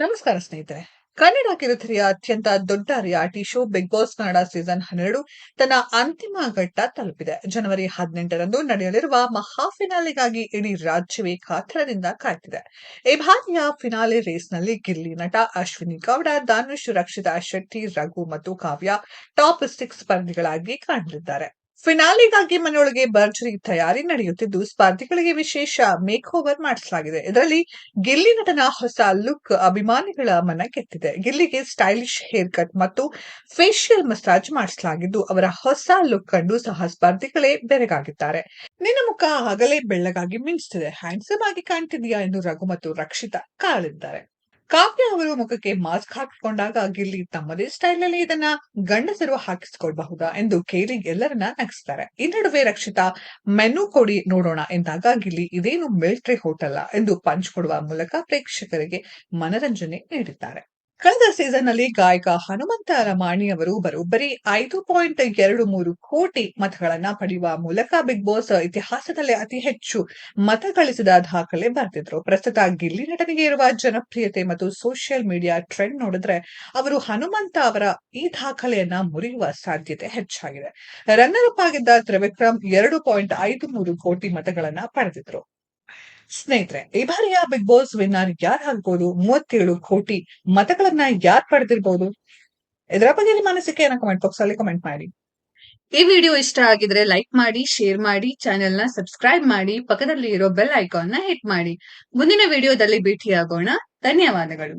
ನಮಸ್ಕಾರ ಸ್ನೇಹಿತರೆ. ಕನ್ನಡ ಕಿರುತೆರೆಯ ಅತ್ಯಂತ ದೊಡ್ಡ reality show Bigg Boss Kannada season 12 ತನ್ನ ಅಂತಿಮ ಘಟ್ಟ ತಲುಪಿದೆ. ಜನವರಿ 18ರಂದು ನಡೆಯಲಿರುವ ಮಹಾ ಫಿನಾಲೆಗಾಗಿ ಇಡೀ ರಾಜ್ಯವೇ ಕಾತರದಿಂದ ಕಾಯ್ತಿದೆ. ಈ ಬಾರಿಯ ಫಿನಾಲೆ ರೇಸ್ನಲ್ಲಿ ಗಿಲ್ಲಿ ನಟ ಅಶ್ವಿನಿ ಗೌಡ, ಧನುಷ್, ರಕ್ಷಿತಾ ಶೆಟ್ಟಿ, ರಘು ಮತ್ತು ಕಾವ್ಯ ಟಾಪ್ 6 ಸ್ಪರ್ಧಿಗಳಾಗಿ ಕಾಣಲಿದ್ದಾರೆ. ಫಿನಾಲೆಗಾಗಿ ಮನೆಯೊಳಗೆ ಭರ್ಜರಿ ತಯಾರಿ ನಡೆಯುತ್ತಿದ್ದು, ಸ್ಪರ್ಧಿಗಳಿಗೆ ವಿಶೇಷ ಮೇಕ್ ಓವರ್ ಮಾಡಿಸಲಾಗಿದೆ. ಇದರಲ್ಲಿ ಗಿಲ್ಲಿ ನಟನ ಹೊಸ ಲುಕ್ ಅಭಿಮಾನಿಗಳ ಮನ ಗೆದ್ದಿದೆ. ಗಿಲ್ಲಿಗೆ ಸ್ಟೈಲಿಶ್ ಹೇರ್ ಕಟ್ ಮತ್ತು ಫೇಶಿಯಲ್ ಮಸಾಜ್ ಮಾಡಿಸಲಾಗಿದ್ದು, ಅವರ ಹೊಸ ಲುಕ್ ಕಂಡು ಸಹ ಸ್ಪರ್ಧಿಗಳೇ ಬೆರಗಾಗಿದ್ದಾರೆ. ನಿನ್ನ ಮುಖ ಆಗಲೇ ಬೆಳ್ಳಗಾಗಿ ಮಿಂಚ್ತಿದೆ, ಹ್ಯಾಂಡ್ಸಮ್ ಆಗಿ ಕಾಣ್ತಿದ್ಯಾ ಎಂದು ರಘು ಮತ್ತು ರಕ್ಷಿತಾ ಕಾಳಿದ್ದಾರೆ. ಕಾವ್ಯ ಅವರು ಮುಖಕ್ಕೆ ಮಾಸ್ಕ್ ಹಾಕಿಕೊಂಡಾಗ ಗಿಲ್ಲಿ ತಮ್ಮದೇ ಸ್ಟೈಲ್ ನಲ್ಲಿ ಇದನ್ನ ಗಂಡಸರು ಹಾಕಿಸಿಕೊಳ್ಳಬಹುದಾ ಎಂದು ಕೇಳಿ ಎಲ್ಲರನ್ನ ನಗಿಸ್ತಾರೆ. ಈ ನಡುವೆ ರಕ್ಷಿತಾ ಮೆನು ಕೊಡಿ ನೋಡೋಣ ಎಂದಾಗ ಗಿಲ್ಲಿ ಇದೇನು ಮಿಲಿಟರಿ ಹೋಟೆಲ್ ಎಂದು ಪಂಚ್ ಕೊಡುವ ಮೂಲಕ ಪ್ರೇಕ್ಷಕರಿಗೆ ಮನರಂಜನೆ ನೀಡಿದ್ದಾರೆ. ಕಳೆದ ಸೀಸನ್ ನಲ್ಲಿ ಗಾಯಕ ಹನುಮಂತ ಲಮಾಣಿ ಅವರು ಬರೋಬ್ಬರಿ 5.23 ಕೋಟಿ ಮತಗಳನ್ನ ಪಡೆಯುವ ಮೂಲಕ ಬಿಗ್ ಬಾಸ್ ಇತಿಹಾಸದಲ್ಲೇ ಅತಿ ಹೆಚ್ಚು ಮತ ಗಳಿಸಿದ ದಾಖಲೆ ಬರೆದಿದ್ರು. ಪ್ರಸ್ತುತ ಗಿಲ್ಲಿ ನಟನಿಗೆ ಇರುವ ಜನಪ್ರಿಯತೆ ಮತ್ತು ಸೋಷಿಯಲ್ ಮೀಡಿಯಾ ಟ್ರೆಂಡ್ ನೋಡಿದ್ರೆ ಅವರು ಹನುಮಂತ ಅವರ ಈ ದಾಖಲೆಯನ್ನ ಮುರಿಯುವ ಸಾಧ್ಯತೆ ಹೆಚ್ಚಾಗಿದೆ. ರನ್ನರ್ ಅಪ್ ಆಗಿದ್ದ ತ್ರಿವಿಕ್ರಮ್ 2.53 ಕೋಟಿ ಮತಗಳನ್ನ ಪಡೆದಿದ್ರು. ಸ್ನೇಹಿತರೆ, ಈ ಬಾರಿಯ ಬಿಗ್ ಬಾಸ್ ವಿನ್ನರ್ ಯಾರಾಗಬಹುದು? 37 ಕೋಟಿ ಮತಗಳನ್ನ ಯಾರು ಪಡೆದಿರಬಹುದು? ಇದರ ಬಗ್ಗೆ ನಿಮ್ಮ ಅನಿಸಿಕೆಯನ್ನ ಕಮೆಂಟ್ ಬಾಕ್ಸ್ ಅಲ್ಲಿ ಕಮೆಂಟ್ ಮಾಡಿ. ಈ ವಿಡಿಯೋ ಇಷ್ಟ ಆಗಿದ್ರೆ ಲೈಕ್ ಮಾಡಿ, ಶೇರ್ ಮಾಡಿ, ಚಾನೆಲ್ ನ ಸಬ್ಸ್ಕ್ರೈಬ್ ಮಾಡಿ, ಪಕ್ಕದಲ್ಲಿ ಇರೋ ಬೆಲ್ ಐಕಾನ್ ನ ಹಿಟ್ ಮಾಡಿ. ಮುಂದಿನ ವಿಡಿಯೋದಲ್ಲಿ ಭೇಟಿಯಾಗೋಣ. ಧನ್ಯವಾದಗಳು.